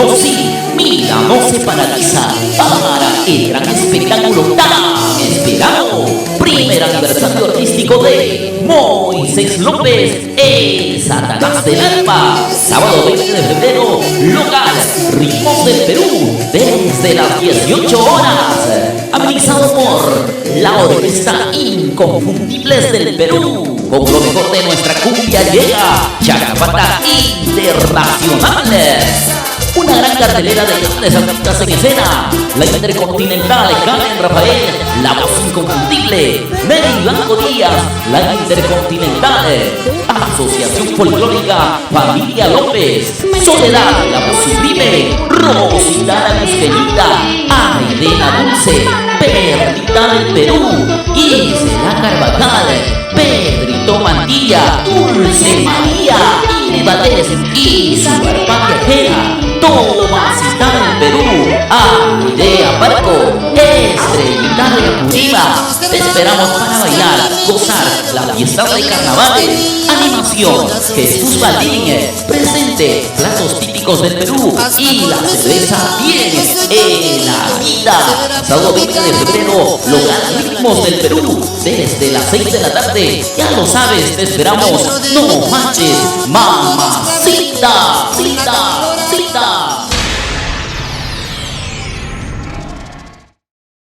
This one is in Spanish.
no sí, mira, no se paraliza para el gran espectáculo tan esperado. Primer aniversario artístico de Moisés López, el Satanás del Alma. Sábado 20 de febrero, local Ritmos del Perú, desde las 18 horas. Amenizado por la Orquesta Inconfundibles del Perú. Con lo mejor de nuestra cumbia llega Chacapata Internacional. Una gran cartelera de grandes artistas en escena. La Intercontinental Carmen Rafael, la voz inconfundible. Mary Blanco Díaz, la Intercontinental. Asociación Folclórica Familia López. Soledad, la voz sublime. Rosita la Esquelita. Aidena Dulce, Perlita del Perú. Isela Carvajal, Pedrito Mantilla, Dulce María, Valdés y su arpa viajera. Tomasita del Perú, Aidea Barco, Estrellita de Apuriba. Te esperamos para bailar, gozar la fiesta de carnavales. Animación, Jesús Baldín, presente, platos típicos del Perú y la cerveza bien en la vida. Sábado 20 de febrero, local Ritmos del Perú, desde las 6 de la tarde. Ya lo sabes, te esperamos. No manches, mamacita.